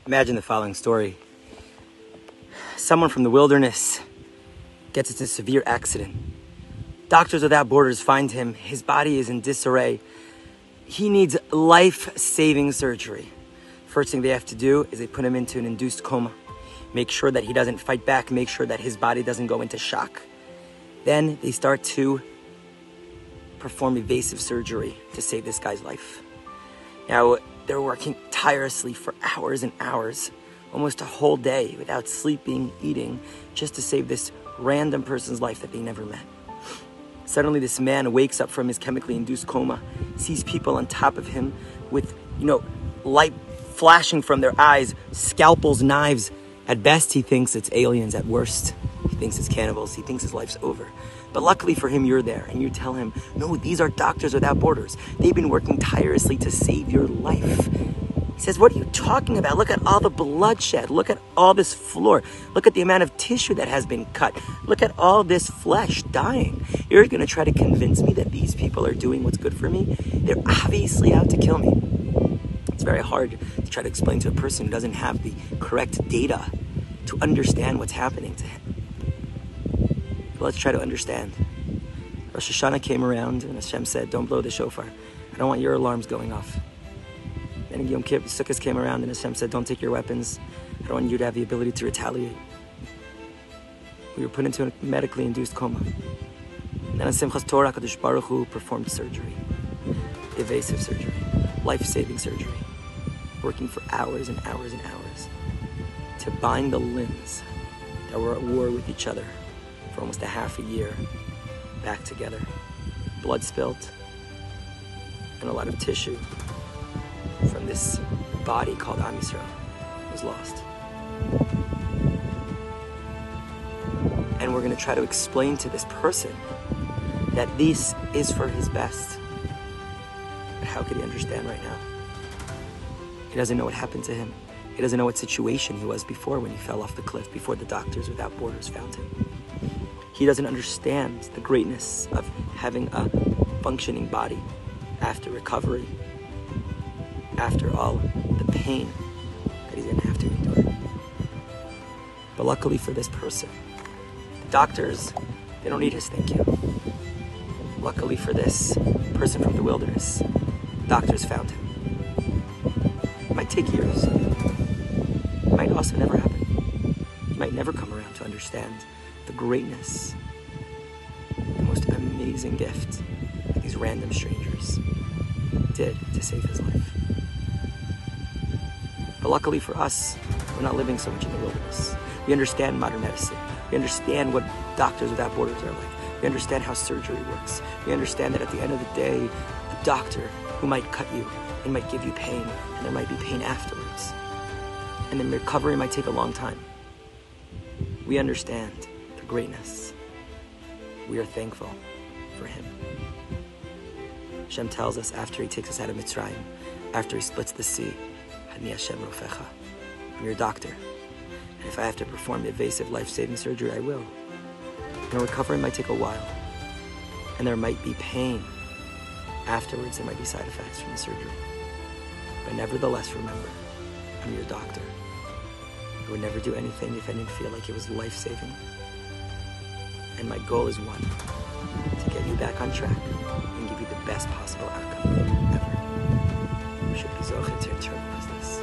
Imagine the following story. Someone from the wilderness gets into a severe accident. Doctors Without Borders find him. His body is in disarray. He needs life-saving surgery. First thing they have to do is they put him into an induced coma. Make sure that he doesn't fight back. Make sure that his body doesn't go into shock. Then they start to perform evasive surgery to save this guy's life. Now, they're working tirelessly for hours and hours, almost a whole day without sleeping, eating, just to save this random person's life that they never met. Suddenly, this man wakes up from his chemically induced coma, sees people on top of him with, light flashing from their eyes, scalpels, knives. At best, he thinks it's aliens. At worst, he thinks it's cannibals. He thinks his life's over. But luckily for him, you're there, and you tell him, no, these are Doctors Without Borders. They've been working tirelessly to save your life. He says, what are you talking about? Look at all the bloodshed. Look at all this floor. Look at the amount of tissue that has been cut. Look at all this flesh dying. You're going to try to convince me that these people are doing what's good for me? They're obviously out to kill me. It's very hard to try to explain to a person who doesn't have the correct data to understand what's happening to him. Let's try to understand. Rosh Hashanah came around and Hashem said, don't blow the shofar. I don't want your alarms going off. Then Yom Kippur, Sukkot came around and Hashem said, don't take your weapons. I don't want you to have the ability to retaliate. We were put into a medically induced coma. And then on Simchas Torah, Kadosh Baruch Hu performed surgery. Evasive surgery. Life-saving surgery. Working for hours and hours and hours to bind the limbs that were at war with each other for almost a half a year back together. Blood spilt and a lot of tissue from this body called Am Yisrael was lost. And we're going to try to explain to this person that this is for his best. But how could he understand right now? He doesn't know what happened to him. He doesn't know what situation he was before when he fell off the cliff, before the Doctors Without Borders found him. He doesn't understand the greatness of having a functioning body after recovery, after all the pain that he's going to have to endure. But luckily for this person, the doctors, they don't need his thank you. Luckily for this person from the wilderness, doctors found him. It might take years. It might also never happen. He might never come around to understand the greatness, the most amazing gift that these random strangers did to save his life. But luckily for us, we're not living so much in the wilderness. We understand modern medicine. We understand what Doctors Without Borders are like. We understand how surgery works. We understand that at the end of the day, the doctor who might cut you and might give you pain, and there might be pain afterwards. And then recovery might take a long time. We understand the greatness. We are thankful for him. Hashem tells us after he takes us out of Mitzrayim, after he splits the sea, Ani Hashem Rofecha, I'm your doctor. And if I have to perform evasive life-saving surgery, I will. And recovery might take a while. And there might be pain. Afterwards, there might be side effects from the surgery. But nevertheless, remember, I'm your doctor. I would never do anything if I didn't feel like it was life-saving. And my goal is one, to get you back on track and give you the best possible outcome ever. We should be zocheh to internalize this.